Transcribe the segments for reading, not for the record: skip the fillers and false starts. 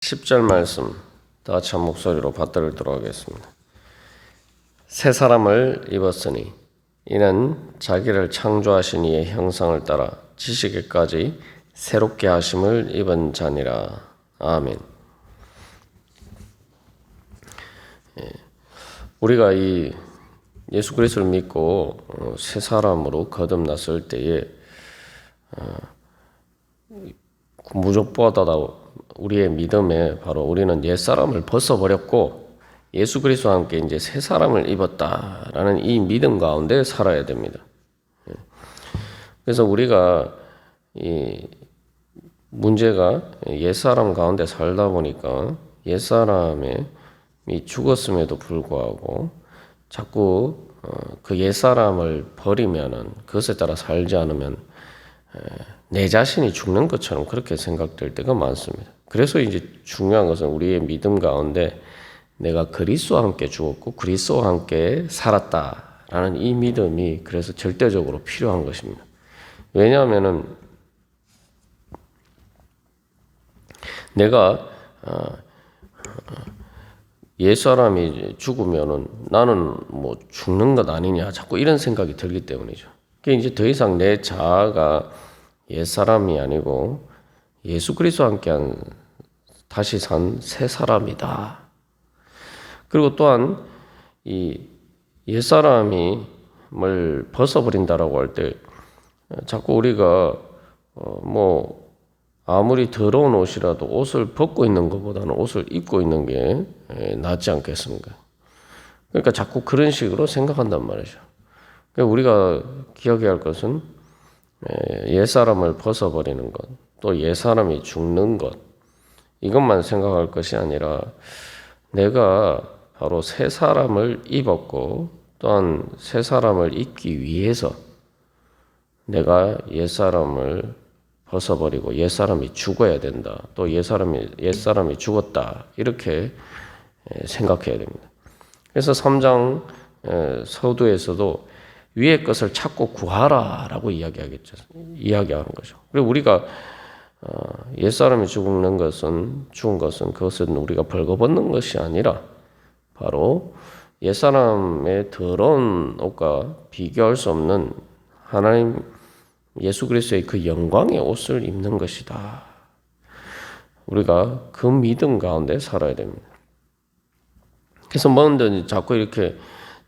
10절 말씀 다 같이 한 목소리로 받들도록 하겠습니다. 새 사람을 입었으니 이는 자기를 창조하신 이의 형상을 따라 지식에까지 새롭게 하심을 입은 자니라. 아멘. 우리가 이 예수 그리스도를 믿고 새 사람으로 거듭났을 때에 무엇보다 우리의 믿음에 바로 우리는 옛사람을 벗어버렸고 예수 그리스도와 함께 이제 새 사람을 입었다라는 이 믿음 가운데 살아야 됩니다. 그래서 우리가 이 문제가 옛사람 가운데 살다 보니까 옛사람이 죽었음에도 불구하고 자꾸 그 옛사람을 버리면은 그것에 따라 살지 않으면 내 자신이 죽는 것처럼 그렇게 생각될 때가 많습니다. 그래서 이제 중요한 것은 우리의 믿음 가운데 내가 그리스도와 함께 죽었고 그리스도와 함께 살았다라는 이 믿음이 그래서 절대적으로 필요한 것입니다. 왜냐하면은 내가 옛사람이 죽으면은 나는 뭐 죽는 것 아니냐 자꾸 이런 생각이 들기 때문이죠. 그게 이제 더 이상 내 자아가 옛사람이 아니고 예수 그리스도와 함께한 다시 산 새 사람이다. 그리고 또한 이 옛사람을 벗어버린다라고 할 때 자꾸 우리가 뭐 아무리 더러운 옷이라도 옷을 벗고 있는 것보다는 옷을 입고 있는 게 낫지 않겠습니까? 그러니까 자꾸 그런 식으로 생각한단 말이죠. 그러니까 우리가 기억해야 할 것은 옛사람을 벗어버리는 것, 또 옛사람이 죽는 것, 이것만 생각할 것이 아니라 내가 바로 새 사람을 입었고 또한 새 사람을 입기 위해서 내가 옛사람을 벗어버리고 옛사람이 죽어야 된다. 또 옛사람이 죽었다. 이렇게 생각해야 됩니다. 그래서 3장 서두에서도 위의 것을 찾고 구하라라고 이야기하는 거죠. 그리고 우리가 옛사람이 죽은 것은 그것은 우리가 벌거벗는 것이 아니라 바로 옛사람의 더러운 옷과 비교할 수 없는 하나님 예수 그리스도의 그 영광의 옷을 입는 것이다. 우리가 그 믿음 가운데 살아야 됩니다. 그래서 뭐든 자꾸 이렇게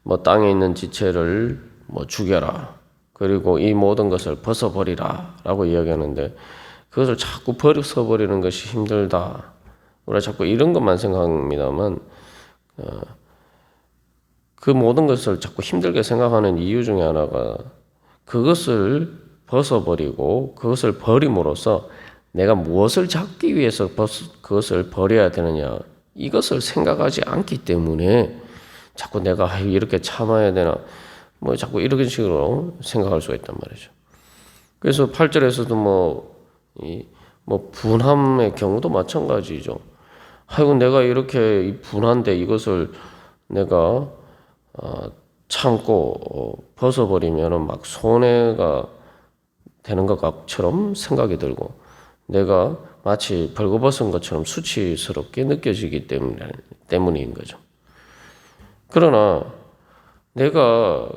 뭐 땅에 있는 지체를 죽여라. 그리고 이 모든 것을 벗어버리라. 라고 이야기하는데 그것을 자꾸 벗어버리는 것이 힘들다. 우리가 자꾸 이런 것만 생각합니다만 그 모든 것을 자꾸 힘들게 생각하는 이유 중에 하나가 그것을 벗어버리고 그것을 버림으로써 내가 무엇을 잡기 위해서 그것을 버려야 되느냐 이것을 생각하지 않기 때문에 자꾸 내가 이렇게 참아야 되나 뭐 자꾸 이런 식으로 생각할 수가 있단 말이죠. 그래서 8절에서도 분함의 경우도 마찬가지죠. 아이고 내가 이렇게 분한데 이것을 내가 참고 벗어버리면은 막 손해가 되는 것처럼 생각이 들고 내가 마치 벌거벗은 것처럼 수치스럽게 느껴지기 때문인 거죠. 그러나 내가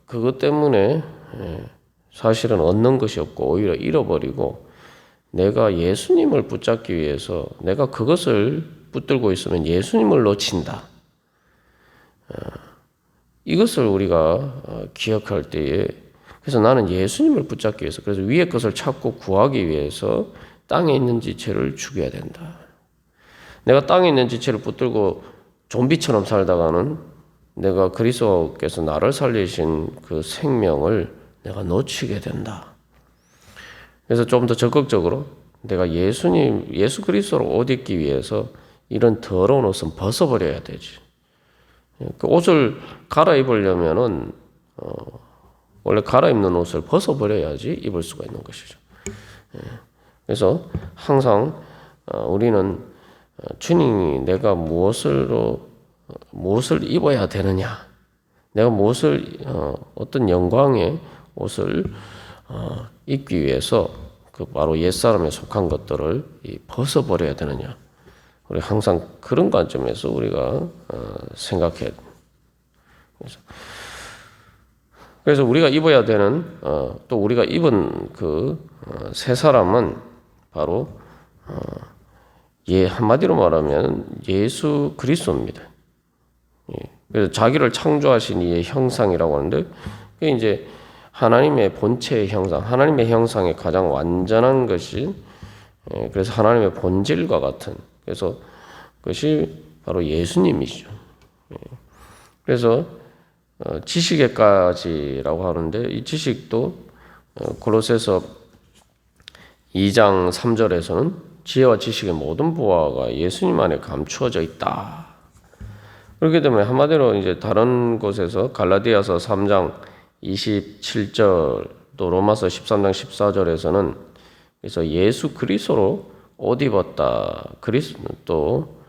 그것 때문에 사실은 얻는 것이 없고 오히려 잃어버리고 내가 예수님을 붙잡기 위해서 내가 그것을 붙들고 있으면 예수님을 놓친다. 이것을 우리가 기억할 때에 그래서 나는 예수님을 붙잡기 위해서 그래서 위의 것을 찾고 구하기 위해서 땅에 있는 지체를 죽여야 된다. 내가 땅에 있는 지체를 붙들고 좀비처럼 살다가는 내가 그리스도께서 나를 살리신 그 생명을 내가 놓치게 된다. 그래서 좀 더 적극적으로 내가 예수 그리스도로 옷 입기 위해서 이런 더러운 옷은 벗어버려야 되지. 그 옷을 갈아입으려면은 원래 갈아입는 옷을 벗어버려야지 입을 수가 있는 것이죠. 그래서 항상 우리는 주님이 내가 무엇을 입어야 되느냐, 내가 어떤 영광의 옷을 입기 위해서 그 바로 옛사람에 속한 것들을 벗어버려야 되느냐. 우리 항상 그런 관점에서 우리가 생각해야 됩니다. 그래서 우리가 입어야 되는 또 우리가 입은 그 새 사람은 바로 한마디로 말하면 예수 그리스도입니다. 그래서 자기를 창조하신 이의 형상이라고 하는데 그게 이제 하나님의 본체의 형상, 하나님의 형상의 가장 완전한 것이 그래서 하나님의 본질과 같은 그래서 그것이 바로 예수님이시죠. 그래서 지식에까지라고 하는데 이 지식도 골로새서 2장 3절에서는 지혜와 지식의 모든 부하가 예수님 안에 감추어져 있다. 그렇기 때문에 한마디로 이제 다른 곳에서 갈라디아서 3장 27절 또 로마서 13장 14절에서는 그래서 예수 그리스도로 옷 입었다. 또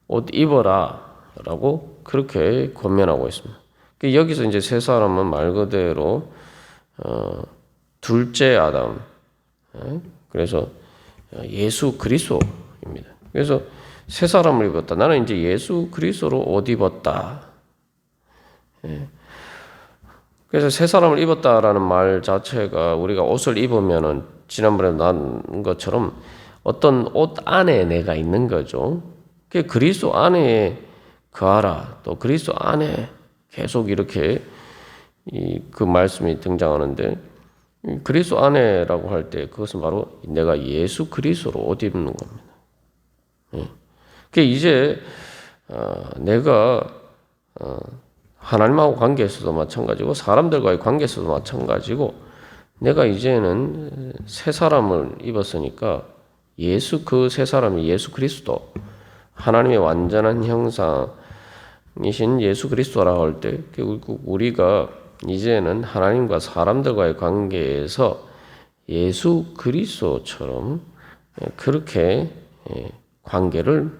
옷 입어라라고 그렇게 권면하고 있습니다. 여기서 이제 새 사람은 말 그대로 둘째 아담. 그래서 예수 그리스도입니다. 그래서 새 사람을 입었다. 나는 이제 예수 그리스도로 옷 입었다. 그래서 새 사람을 입었다라는 말 자체가 우리가 옷을 입으면은 지난번에 난 것처럼 어떤 옷 안에 내가 있는 거죠. 그 그리스도 안에 거하라. 또 그리스도 안에 계속 이렇게 그 말씀이 등장하는데 그리스도 안에라고 할 때 그것은 바로 내가 예수 그리스도로 옷 입는 겁니다. 그 이제 내가 하나님하고 관계에서도 마찬가지고 사람들과의 관계에서도 마찬가지고 내가 이제는 새 사람을 입었으니까 그 새 사람이 예수 그리스도 하나님의 완전한 형상이신 예수 그리스도라고 할 때 결국 우리가 이제는 하나님과 사람들과의 관계에서 예수 그리스도처럼 그렇게 관계를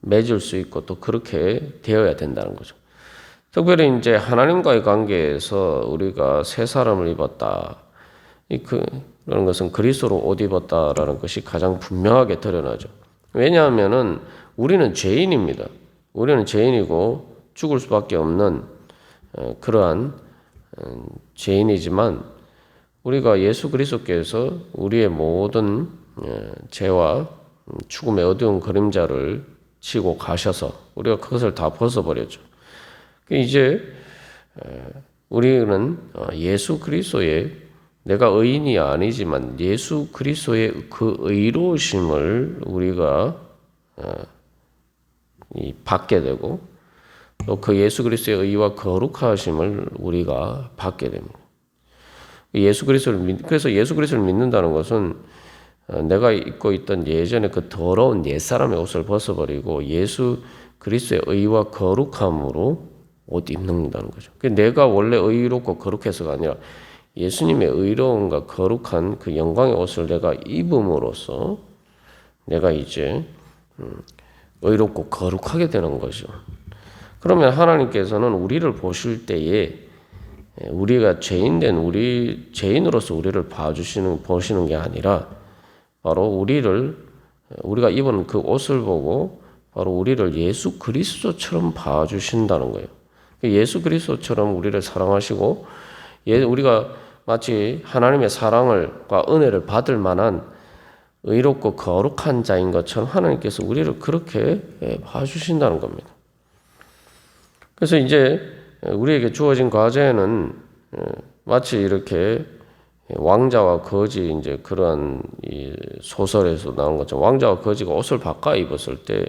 맺을 수 있고 또 그렇게 되어야 된다는 거죠. 특별히 이제 하나님과의 관계에서 우리가 새 사람을 입었다. 그런 것은 그리스도로 옷 입었다라는 것이 가장 분명하게 드러나죠. 왜냐하면은 우리는 죄인입니다. 우리는 죄인이고 죽을 수밖에 없는 그러한 죄인이지만 우리가 예수 그리스도께서 우리의 모든 죄와 죽음의 어두운 그림자를 치고 가셔서 우리가 그것을 다 벗어버렸죠. 이제 우리는 예수 그리스도의 내가 의인이 아니지만 예수 그리스도의 그 의로우심을 우리가 받게 되고 또 그 예수 그리스도의 의와 거룩하심을 우리가 받게 됩니다. 그래서 예수 그리스도를 믿는다는 것은 내가 입고 있던 예전에 그 더러운 옛사람의 옷을 벗어버리고 예수 그리스도의 의와 거룩함으로 옷 입는다는 거죠. 내가 원래 의롭고 거룩해서가 아니라 예수님의 의로움과 거룩한 그 영광의 옷을 내가 입음으로써 내가 이제 의롭고 거룩하게 되는 거죠. 그러면 하나님께서는 우리를 보실 때에 우리가 죄인으로서 우리를 보시는 게 아니라 바로 우리가 입은 그 옷을 보고 바로 우리를 예수 그리스도처럼 봐주신다는 거예요. 예수 그리스도처럼 우리를 사랑하시고 우리가 마치 하나님의 사랑과 은혜를 받을 만한 의롭고 거룩한 자인 것처럼 하나님께서 우리를 그렇게 봐주신다는 겁니다. 그래서 이제 우리에게 주어진 과제는 마치 이렇게 왕자와 거지 이제 그런 소설에서 나온 것처럼 왕자와 거지가 옷을 바꿔 입었을 때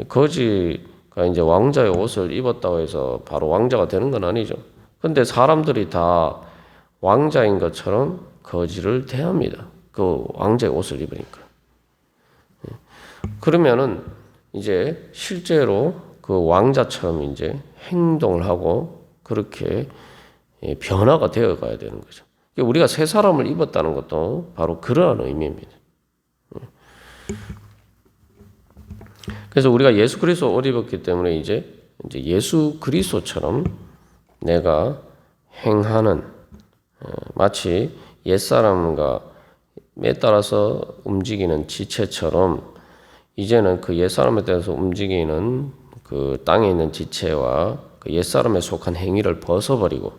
거지가 이제 왕자의 옷을 입었다고 해서 바로 왕자가 되는 건 아니죠. 근데 사람들이 다 왕자인 것처럼 거지를 대합니다. 그 왕자의 옷을 입으니까. 그러면은 이제 실제로 그 왕자처럼 이제 행동을 하고 그렇게 변화가 되어 가야 되는 거죠. 우리가 새 사람을 입었다는 것도 바로 그러한 의미입니다. 그래서 우리가 예수 그리스도 옷 입었기 때문에 이제 예수 그리스도처럼 내가 행하는 마치 옛사람과 에 따라서 움직이는 지체처럼 이제는 그 옛사람에 대해서 움직이는 그 땅에 있는 지체와 그 옛사람에 속한 행위를 벗어버리고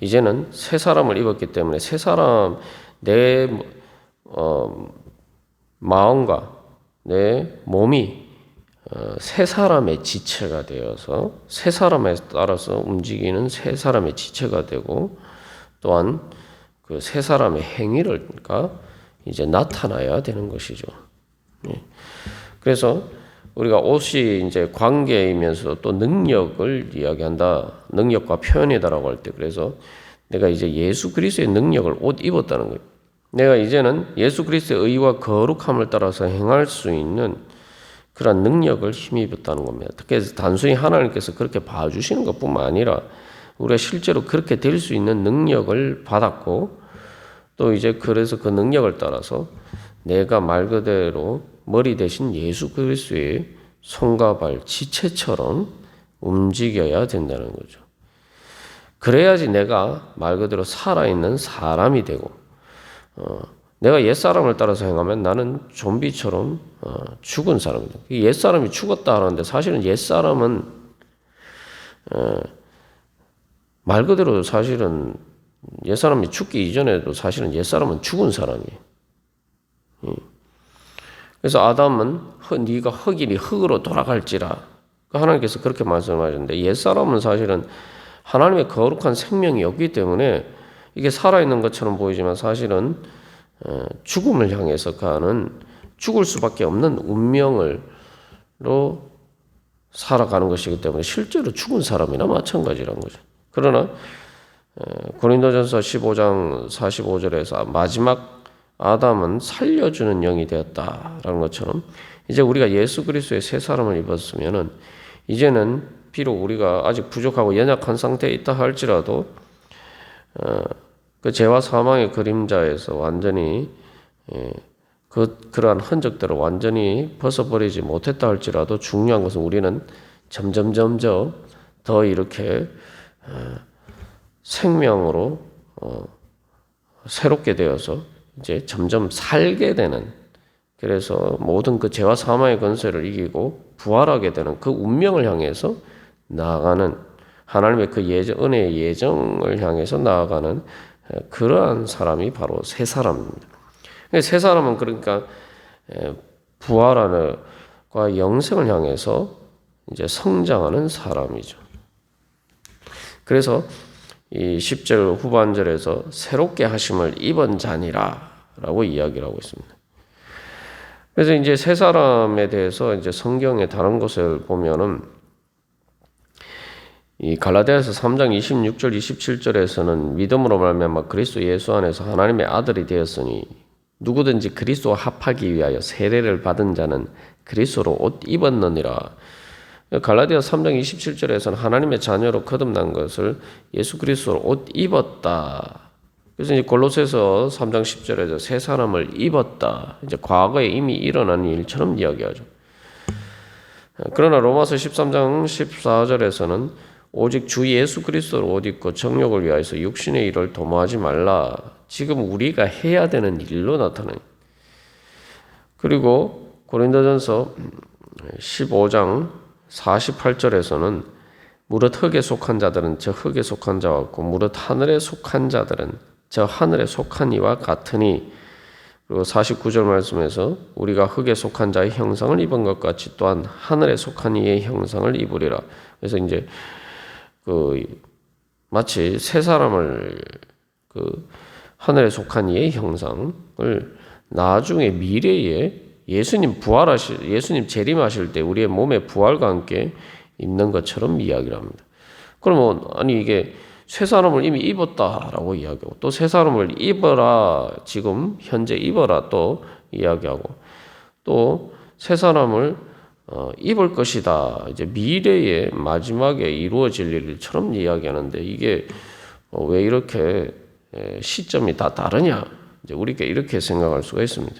이제는 새 사람을 입었기 때문에 새 사람 내 마음과 내 몸이 새 사람의 지체가 되어서 새 사람에 따라서 움직이는 새 사람의 지체가 되고 또한 그 새 사람의 행위가 이제 나타나야 되는 것이죠. 그래서 우리가 옷이 이제 관계이면서 또 능력을 이야기한다. 능력과 표현이다라고 할 때 그래서 내가 이제 예수 그리스도의 능력을 옷 입었다는 거예요. 내가 이제는 예수 그리스도의 의와 거룩함을 따라서 행할 수 있는 그런 능력을 힘입었다는 겁니다. 그래서 단순히 하나님께서 그렇게 봐주시는 것뿐만 아니라 우리가 실제로 그렇게 될 수 있는 능력을 받았고 또 이제 그래서 그 능력을 따라서 내가 말 그대로 머리 대신 예수 그리스도의 손과 발 지체처럼 움직여야 된다는 거죠. 그래야지 내가 말 그대로 살아있는 사람이 되고 내가 옛사람을 따라서 행하면 나는 좀비처럼 죽은 사람이다. 옛사람이 죽었다 하는데 사실은 옛사람은 말 그대로 사실은 옛사람이 죽기 이전에도 사실은 옛사람은 죽은 사람이에요. 그래서 아담은 네가 흙이니 흙으로 돌아갈지라 하나님께서 그렇게 말씀하셨는데 옛사람은 사실은 하나님의 거룩한 생명이 없기 때문에 이게 살아있는 것처럼 보이지만 사실은 죽음을 향해서 가는 죽을 수밖에 없는 운명으로 살아가는 것이기 때문에 실제로 죽은 사람이나 마찬가지라는 거죠. 그러나 고린도전서 15장 45절에서 마지막 아담은 살려주는 영이 되었다라는 것처럼 이제 우리가 예수 그리스도의 새 사람을 입었으면은 이제는 비록 우리가 아직 부족하고 연약한 상태에 있다 할지라도 그 죄와 사망의 그림자에서 완전히 그러한 흔적들을 완전히 벗어버리지 못했다 할지라도 중요한 것은 우리는 점점 더 이렇게 생명으로 새롭게 되어서 이제 점점 살게 되는 그래서 모든 그 죄와 사망의 권세를 이기고 부활하게 되는 그 운명을 향해서 나아가는 하나님의 그 은혜의 예정을 향해서 나아가는 그러한 사람이 바로 새 사람입니다. 새 사람은 그러니까 부활과 영생을 향해서 이제 성장하는 사람이죠. 그래서 이 10절 후반절에서 새롭게 하심을 입은 자니라라고 이야기를 하고 있습니다. 그래서 이제 새 사람에 대해서 이제 성경의 다른 곳을 보면은 이 갈라디아서 3장 26절 27절에서는 믿음으로 말미암아 그리스도 예수 안에서 하나님의 아들이 되었으니 누구든지 그리스도와 합하기 위하여 세례를 받은 자는 그리스도로 옷 입었느니라. 갈라디아 3장 27절에서는 하나님의 자녀로 거듭난 것을 예수 그리스도로 옷 입었다. 그래서 이제 골로새서 3장 10절에서 새 사람을 입었다. 이제 과거에 이미 일어난 일처럼 이야기하죠. 그러나 로마서 13장 14절에서는 오직 주 예수 그리스도로 옷 입고 정욕을 위하여서 육신의 일을 도모하지 말라. 지금 우리가 해야 되는 일로 나타나요. 그리고 고린도전서 15장 48절에서는 무릇 흙에 속한 자들은 저 흙에 속한 자와 같고 무릇 하늘에 속한 자들은 저 하늘에 속한 이와 같으니 그리고 49절 말씀에서 우리가 흙에 속한 자의 형상을 입은 것 같이 또한 하늘에 속한 이의 형상을 입으리라. 그래서 이제 마치 새 사람을 하늘에 속한 이의 형상을 나중에 미래에 예수님 재림하실 때 우리의 몸의 부활과 함께 입는 것처럼 이야기를 합니다. 그러면 아니 이게 새 사람을 이미 입었다라고 이야기하고 또 새 사람을 입어라 지금 현재 입어라 또 이야기하고 또 새 사람을 입을 것이다 이제 미래의 마지막에 이루어질 일처럼 이야기하는데 이게 왜 이렇게 시점이 다 다르냐 이제 우리가 이렇게 생각할 수가 있습니다.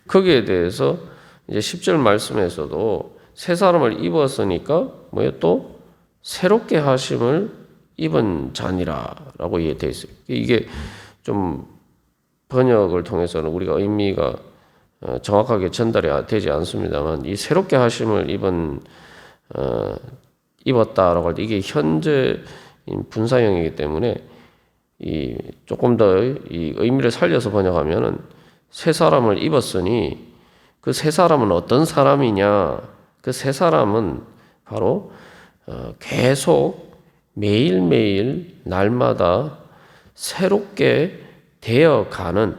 거기에 대해서 이제 10절 말씀에서도 새 사람을 입었으니까 또 새롭게 하심을 입은 자니라라고 되어 있어요. 이게 좀 번역을 통해서는 우리가 의미가 정확하게 전달이 되지 않습니다만 이 새롭게 하심을 입었다라고 할 때 이게 현재 분사형이기 때문에 이 조금 더 이 의미를 살려서 번역하면은 새 사람을 입었으니 그 새 사람은 어떤 사람이냐? 그 새 사람은 바로 계속 매일매일 날마다 새롭게 되어가는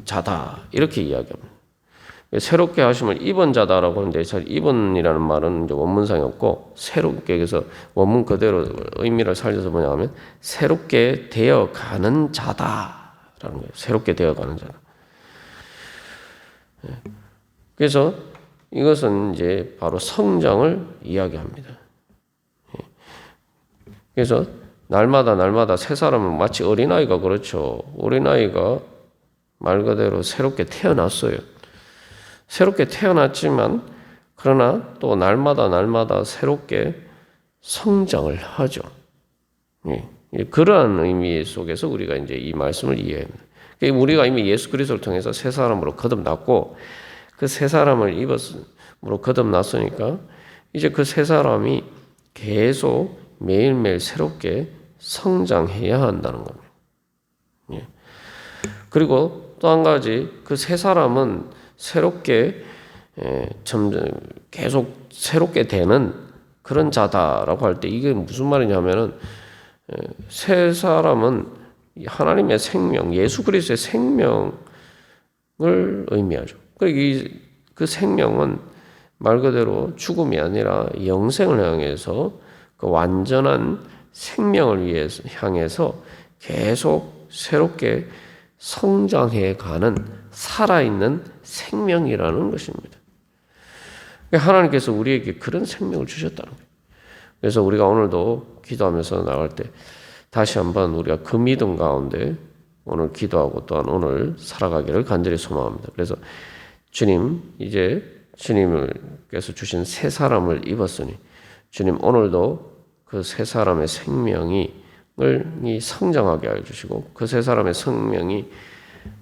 자다 이렇게 이야기합니다. 새롭게 하심을 입은 자다라고 하는데 사실 입은이라는 말은 이제 원문상에 없고 새롭게 그래서 원문 그대로 의미를 살려서 뭐냐면 새롭게 되어가는 자다라는 거예요. 새롭게 되어가는 자다. 그래서 이것은 이제 바로 성장을 이야기합니다. 그래서 날마다 새 사람은 마치 어린아이가 그렇죠. 어린아이가 말 그대로 새롭게 태어났어요. 새롭게 태어났지만 그러나 또 날마다 새롭게 성장을 하죠. 그러한 의미 속에서 우리가 이제 이 말씀을 이해합니다. 우리가 이미 예수 그리스도를 통해서 새 사람으로 거듭났고 그 새 사람을 입었으므로 거듭났으니까 이제 그 새 사람이 계속 매일매일 새롭게 성장해야 한다는 겁니다. 그리고 또 한 가지 그 새 사람은 새롭게 점점 계속 새롭게 되는 그런 자다라고 할 때 이게 무슨 말이냐면은 새 사람은 하나님의 생명, 예수 그리스도의 생명을 의미하죠. 그 생명은 말 그대로 죽음이 아니라 영생을 향해서 그 완전한 생명을 향해서 계속 새롭게 성장해 가는 살아있는 생명이라는 것입니다. 하나님께서 우리에게 그런 생명을 주셨다는 거예요. 그래서 우리가 오늘도 기도하면서 나갈 때 다시 한번 우리가 그 믿음 가운데 오늘 기도하고 또한 오늘 살아가기를 간절히 소망합니다. 그래서 주님, 이제 주님께서 주신 새 사람을 입었으니 주님 오늘도 그 새 사람의 생명이 성장하게 하여 주시고 그 새 사람의 생명이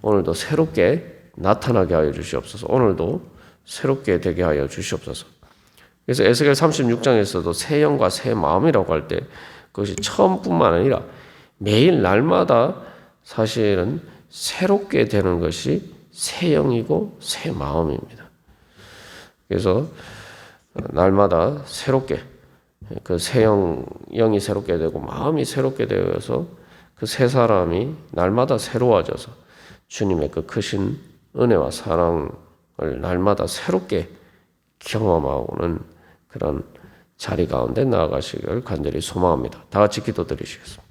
오늘도 새롭게 나타나게 하여 주시옵소서. 오늘도 새롭게 되게 하여 주시옵소서. 그래서 에스겔 36장에서도 새 영과 새 마음이라고 할 때 그것이 처음뿐만 아니라 매일 날마다 사실은 새롭게 되는 것이 새 영이고 새 마음입니다. 그래서 날마다 새롭게 그 새 영이 새롭게 되고 마음이 새롭게 되어서 그 새 사람이 날마다 새로워져서 주님의 그 크신 은혜와 사랑을 날마다 새롭게 경험하고는 그런 자리 가운데 나아가시길 간절히 소망합니다. 다 같이 기도드리시겠습니다.